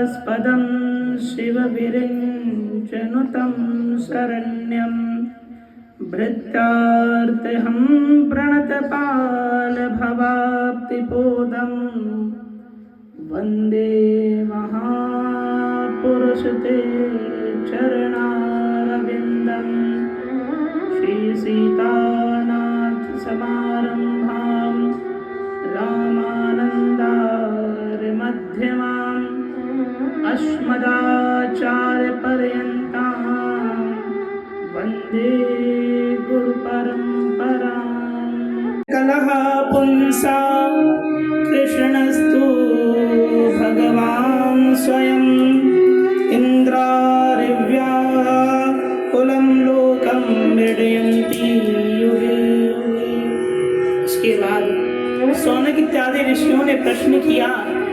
शङ्कास्पदं शिवविरिञ्चनुतं शरण्यं भृत्यार्तिहं प्रणतपालभवाप्तिपोदं वन्दे महापुरुषते चरणारविन्दं श्रीसीतानाथसमारम्भां रामानन्दार्यमध्यमाम् अस्मदाचार्यपर्यन्तां वन्दे गुरुपरम्पराम्। कलह पुंसा कृष्णस्तु भगवान् स्वयं इन्द्रारिव्याकुलं लोकं मृडयन्ति युगे युगे। उसके बाद सौनक इत्यादि ऋषियों ने प्रश्न किया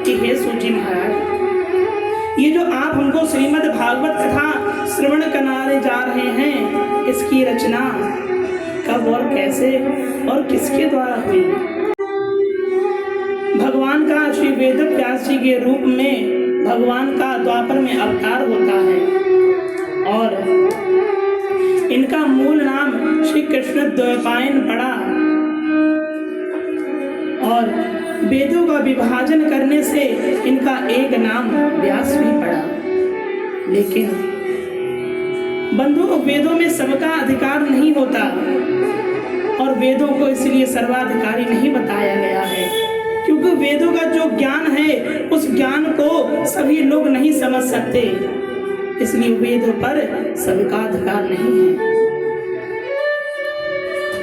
कि हे सूची महाराज, ये जो आप हमको श्रीमद् भागवत कथा श्रवण कराने जा रहे हैं, इसकी रचना कब और कैसे और किसके द्वारा हुई? भगवान का श्री वेद व्यास जी के रूप में भगवान का द्वापर में अवतार होता है और इनका मूल नाम श्री कृष्ण द्वैपायन पड़ा और वेदों का विभाजन करने से इनका एक नाम व्यास भी पड़ा। लेकिन बंधुओं, वेदों में सबका अधिकार नहीं होता और वेदों को इसलिए सर्वाधिकारी नहीं बताया गया है, क्योंकि वेदों का जो ज्ञान है उस ज्ञान को सभी लोग नहीं समझ सकते, इसलिए वेदों पर सबका अधिकार नहीं है।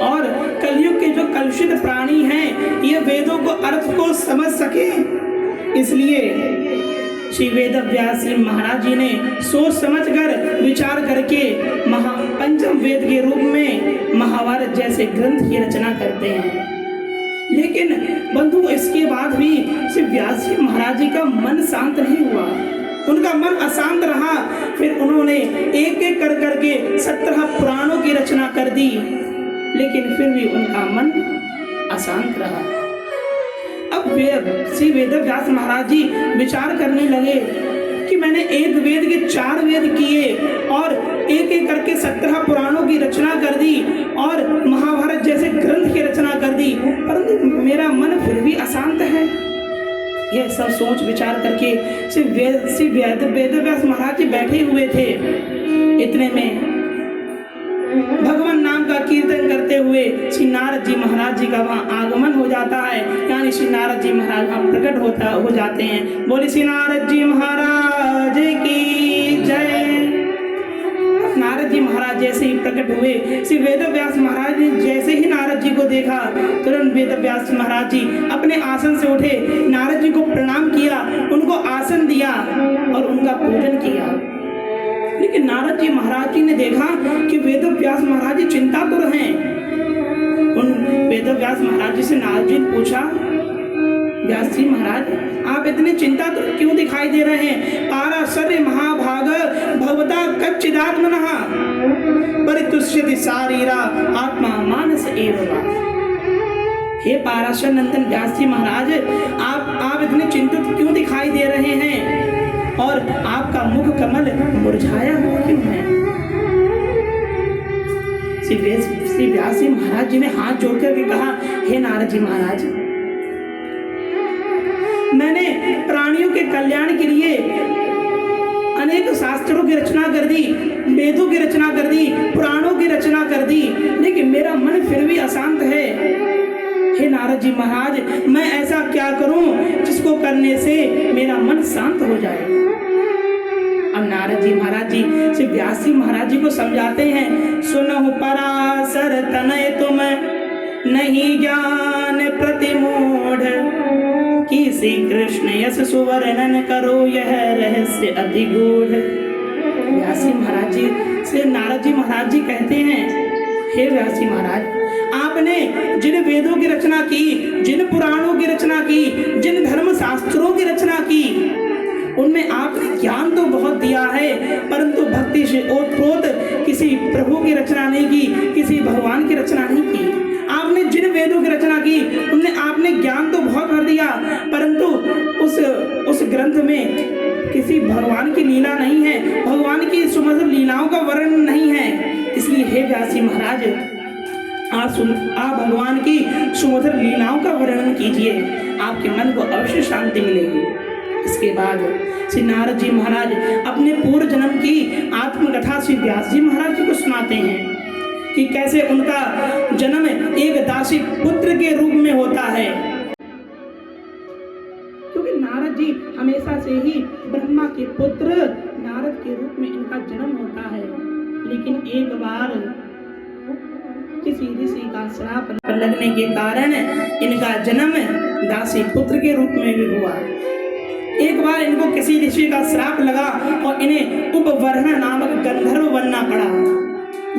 और कलयुग के जो कलुषित प्राणी हैं, ये वेदों को अर्थ को समझ सके, इसलिए श्री वेद व्यास जी महाराज जी ने सोच समझकर विचार करके पंचम वेद के रूप में महाभारत जैसे ग्रंथ की रचना करते हैं। लेकिन बंधु, इसके बाद भी श्री व्यास जी महाराज जी का मन शांत नहीं हुआ, उनका मन अशांत रहा। फिर उन्होंने एक एक कर करके 17 पुराणों की रचना कर दी, लेकिन फिर भी उनका मन अशांत रहा। अब श्री वेद व्यास महाराज जी विचार करने लगे कि मैंने एक वेद के 4 वेद किए और एक एक करके 17 पुराणों की रचना कर दी और महाभारत जैसे ग्रंथ की रचना कर दी, परंतु मेरा मन फिर भी अशांत है। यह सब सोच विचार करके श्री वेद व्यास महाराज जी बैठे हुए थे। इतने में भगवान नाम का कीर्तन करते हुए श्री नारद जी महाराज जी का वहाँ आगमन हो जाता है, यानी श्री नारद जी महाराज वहाँ प्रकट हो जाते हैं। बोले श्री नारद जी महाराज की जय। नारद जी महाराज जैसे ही प्रकट हुए, श्री वेद व्यास महाराज ने जैसे ही नारद जी को देखा, तुरंत वेद व्यास महाराज जी अपने आसन से उठे, नारद जी को प्रणाम किया, उनको आसन दिया और उनका पूजन किया। लेकिन नारद जी महाराज जी ने देखा कि वेद व्यास महाराज जी चिंतातुर हैं। उन वेद व्यास महाराज जी से नारद जी ने पूछा, व्यास जी महाराज, आप इतने चिंतातुर क्यों दिखाई दे रहे हैं? पाराशर्य महाभाग भगवता कच्चिदात्मनः परितुष्यति शारीरा आत्मा मानस एव वा। हे पाराशर नंदन व्यास जी महाराज, आप इतने चिंतित क्यों दिखाई दे रहे हैं और आपका मुख कमल मुरझाया हुआ क्यों है? श्री व्यास जी महाराज जी ने हाथ जोड़ करके कहा, हे नारद जी महाराज, मैंने प्राणियों के कल्याण के लिए अनेक शास्त्रों की रचना कर दी, वेदों की रचना कर दी, पुराणों की रचना कर दी, लेकिन मेरा मन फिर भी अशांत है। हे नारद जी महाराज, मैं ऐसा क्या करूं जिसको करने से मेरा मन शांत हो जाए? अब नारद जी महाराज जी श्री व्यास जी महाराज जी को समझाते हैं, सुनहु पराशर तनय तुम नहीं ज्ञान प्रतिमूढ़, कि श्री कृष्ण यश सुवर्णन करो यह रहस्य अति गूढ़। व्यास जी महाराज जी से नारद जी महाराज जी कहते हैं, हे व्यास जी महाराज, आपने जिन वेदों की रचना की, जिन पुराणों की रचना की, जिन धर्म शास्त्रों की रचना की, उनमें आपने ज्ञान तो बहुत दिया है, परंतु भक्ति से ओतप्रोत किसी प्रभु की रचना नहीं की, किसी भगवान की रचना नहीं की। आपने जिन वेदों की रचना की उनमें आपने ज्ञान तो बहुत भर दिया, परंतु उस ग्रंथ में किसी भगवान की लीला नहीं है, भगवान की सुमधुर लीलाओं का वर्णन नहीं है। इसलिए हे व्यास जी महाराज, आप भगवान की सुमधुर लीलाओं का वर्णन कीजिए, आपके मन को अवश्य शांति मिलेगी। इसके बाद श्री नारद जी महाराज अपने पूर्व जन्म की आत्मकथा श्री व्यास जी महाराज जी को सुनाते हैं कि कैसे उनका जन्म एक दासी पुत्र के रूप में होता है। क्योंकि नारद जी हमेशा से ही ब्रह्मा के पुत्र नारद के रूप में इनका जन्म होता है, लेकिन एक बार किसी ऋषि का श्राप लगने के कारण इनका जन्म दासी पुत्र के रूप में भी हुआ। एक बार इनको किसी ऋषि का श्राप लगा और इन्हें उपवर्ण नामक गंधर्व बनना पड़ा,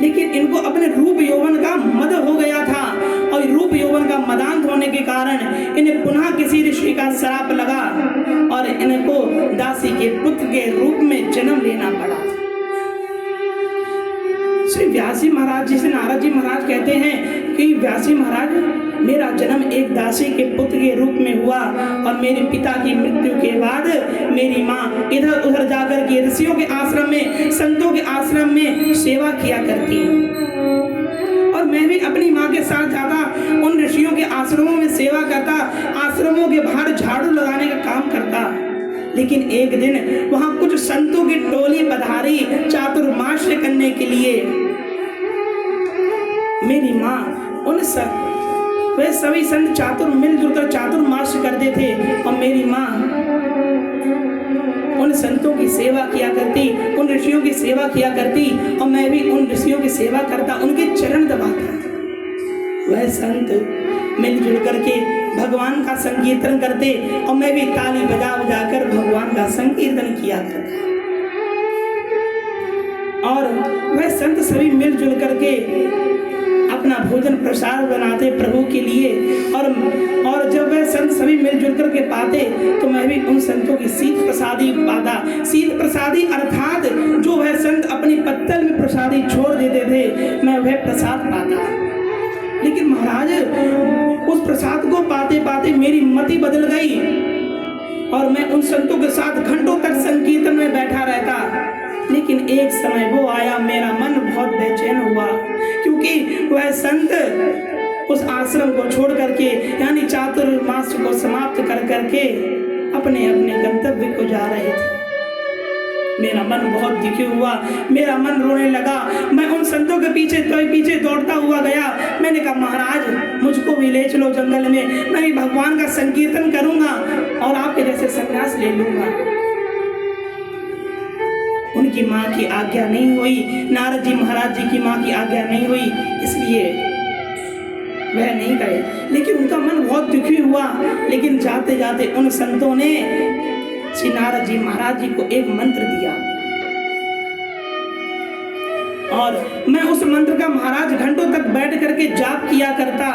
लेकिन इनको अपने रूप यौवन का मद हो गया था और रूप यौवन का मदांत होने के कारण इन्हें पुनः किसी ऋषि का श्राप लगा और इनको दासी के पुत्र के रूप में जन्म लेना पड़ा। श्री व्यास जी महाराज जी से नारद जी महाराज कहते हैं कि व्यास जी महाराज, मेरा जन्म एक दासी के पुत्र के रूप में हुआ और मेरे पिता की मृत्यु के बाद मेरी माँ इधर उधर जाकर के ऋषियों के आश्रम में, संतों के आश्रम में सेवा किया करती और मैं भी अपनी माँ के साथ जाता, उन ऋषियों के आश्रमों में सेवा करता, आश्रमों के बाहर झाड़ू लगाने का काम करता। लेकिन एक दिन वहां कुछ संतों की टोली पधारी चातुर्मास्य करने के लिए। मेरी माँ उन वे सभी संत मिलजुल कर चातुर्मास्य करते थे और मेरी माँ उन संतों की सेवा किया करती, उन ऋषियों की सेवा किया करती और मैं भी उन ऋषियों की सेवा करता, उनके चरण दबाता। वह संत मिलजुल करके भगवान का संकीर्तन करते और मैं भी ताली बजा बजा कर भगवान का संकीर्तन किया करता और वह संत सभी मिलजुल करके अपना भोजन प्रसाद बनाते प्रभु के लिए और जब वह संत सभी मिलजुल करके पाते तो मैं भी उन संतों की शीत प्रसादी पाता। शीत प्रसादी अर्थात जो वह संत अपनी पत्तल में प्रसादी छोड़ देते थे, मैं वह प्रसाद पाता। लेकिन महाराज, उस प्रसाद को पाते पाते मेरी मति बदल गई और मैं उन संतों के साथ घंटों तक संकीर्तन में बैठा रहता। लेकिन एक समय वो आया, मेरा मन बहुत बेचैन हुआ क्योंकि वह संत उस आश्रम को छोड़ करके यानी चातुर्मास को समाप्त कर करके अपने अपने गंतव्य को जा रहे थे। मेरा मन बहुत दुखी हुआ, मेरा मन रोने लगा। मैं उन संतों के पीछे दौड़ता हुआ गया। मैंने कहा, महाराज मुझको भी ले चलो जंगल में, मैं भी भगवान का संकीर्तन करूंगा और आपके जैसे संन्यास ले लूंगा। उनकी माँ की आज्ञा नहीं हुई, नारद जी महाराज जी की माँ की आज्ञा नहीं हुई, इसलिए वह नहीं गए। लेकिन उनका मन बहुत दुखी हुआ। लेकिन जाते जाते उन संतों ने श्री नारद जी महाराज जी को एक मंत्र दिया और मैं उस मंत्र का महाराज घंटों तक बैठ करके जाप किया करता।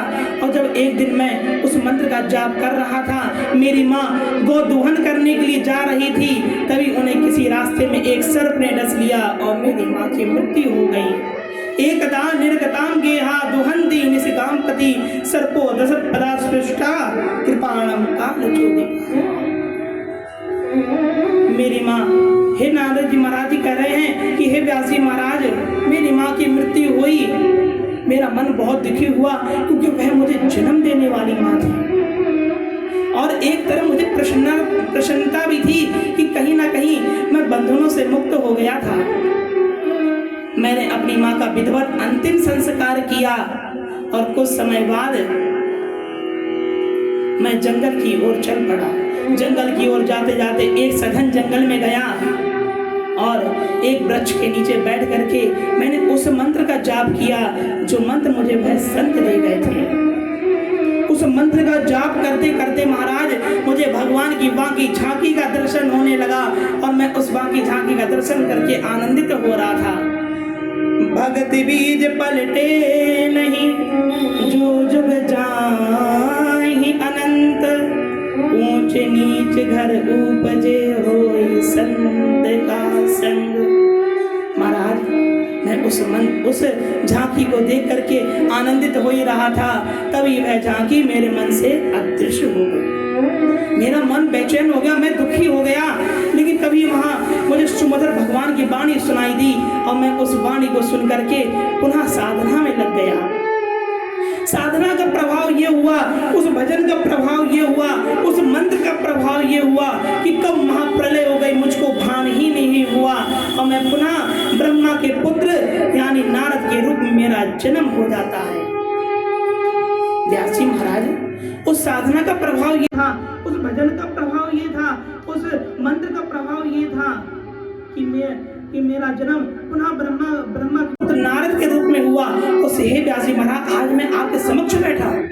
और जब एक दिन मैं उस मंत्र का जाप कर रहा था, मेरी माँ गोदोहन करने के लिए जा रही थी, तभी उन्हें किसी रास्ते में एक सर्प ने डस लिया और मेरी माँ की मृत्यु हो गई। एकदा निर्गताम गेहा दुहंती निशिकाम पति सर्पो दश पदा स्पृष्टा कृपाणम कालचोदिता। मेरी माँ, हे नारद जी महाराज जी कह रहे हैं कि हे व्यास जी महाराज, मेरी माँ की मृत्यु हुई। मेरा मन बहुत दुखी हुआ क्योंकि वह मुझे जन्म देने वाली माँ थी और एक तरह मुझे प्रसन्नता भी थी कि कहीं ना कहीं मैं बंधनों से मुक्त हो गया था। मैंने अपनी माँ का विधिवत अंतिम संस्कार किया और कुछ समय बाद मैं जंगल की ओर चल पड़ा। जंगल की ओर जाते जाते एक सघन जंगल में गया और एक वृक्ष के नीचे बैठ करके मैंने उस मंत्र का जाप किया जो मंत्र मुझे वह संत दे गए थे। उस मंत्र का जाप करते करते महाराज मुझे भगवान की बाकी झांकी का दर्शन होने लगा और मैं उस बाकी झांकी का दर्शन करके आनंदित हो रहा था। भगति बीज पलटे नहीं जो जुग जाहि अनंत, ऊंच नीच घर उपजे होई संत का संग। महाराज, मैं उस झांकी को देख करके आनंदित हो ही रहा था, तभी वह झांकी मेरे मन से अदृश्य हो गई। मेरा मन बेचैन हो गया, मैं दुखी हो गया। लेकिन तभी वहां की वाणी सुनाई दी और मैं उस वाणी को सुन करके पुनः साधना में लग गया। साधना का प्रभाव ये हुआ, उस भजन का प्रभाव ये हुआ, उस मंत्र का प्रभाव ये हुआ कि कब महाप्रलय हो गई मुझको भान ही नहीं हुआ और मैं पुनः ब्रह्मा के पुत्र यानी नारद के रूप में मेरा जन्म हो जाता है। व्यास जी महाराज, उस साधना का प्रभाव ये था, उस भजन का प्रभाव ये था, उस मंत्र का प्रभाव ये था कि मेरा जन्म पुनः ब्रह्मा के पुत्र नारद के रूप में हुआ। उस हे व्यास जी महाराज, आज मैं आपके समक्ष बैठा हूँ,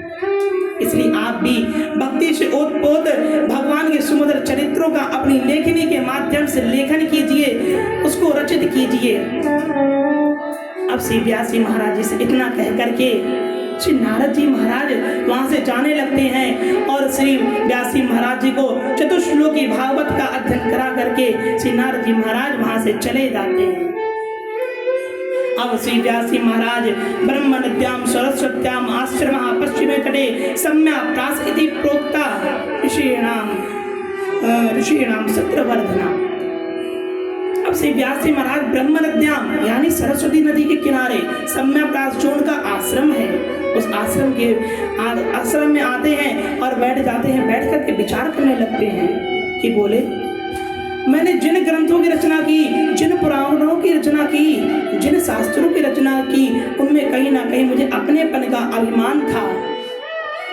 इसलिए आप भी भक्ति से ओतप्रोत भगवान के सुमधुर चरित्रों का अपनी लेखनी के माध्यम से लेखन कीजिए, उसको रचित कीजिए। अब श्री व्यास जी महाराज जी से इतना कह करके श्री नारद जी महाराज वहां से जाने लगते हैं और श्री व्यास जी महाराज जी को चतुश्लोकी भागवत का अध्ययन करा करके श्री नारद जी महाराज वहां से चले जाते हैं। अब श्री व्यास जी महाराज ब्रह्म नद्याम सरस्वत्याम आश्रम पश्चिमे तटे सम्या प्रास इति प्रोक्ता ऋषीणाम सत्रवर्धना। अब श्री व्यास जी महाराज ब्रह्म नद्याम यानी सरस्वती नदी के किनारे सम्या प्रास जो उनका आश्रम है, उस आश्रम में आते हैं और बैठ जाते हैं। बैठ करके विचार करने लगते हैं कि बोले, मैंने जिन ग्रंथों की रचना की, जिन पुराणों की रचना की, जिन शास्त्रों की रचना की, उनमें कहीं ना कहीं मुझे अपनेपन का अभिमान था,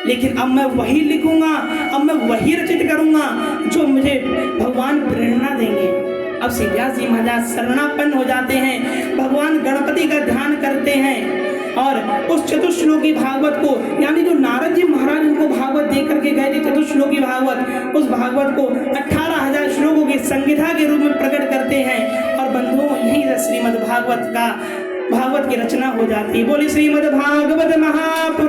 लेकिन अब मैं वही लिखूंगा, अब मैं वही रचित करूंगा जो मुझे भगवान प्रेरणा देंगे। अब श्री व्यास जी महाराज शरणापन्न हो जाते हैं, भगवान गणपति का ध्यान करते हैं और उस चतुश्लोकी भागवत को यानी जो नारद जी महाराज उनको भागवत दे करके गए थे चतुश्लोकी भागवत, उस भागवत को 18,000 श्लोकों की संहिता के रूप में प्रकट करते हैं और बंधुओं यही श्रीमद् भागवत की रचना हो जाती है। बोली श्रीमद् भागवत महापुराण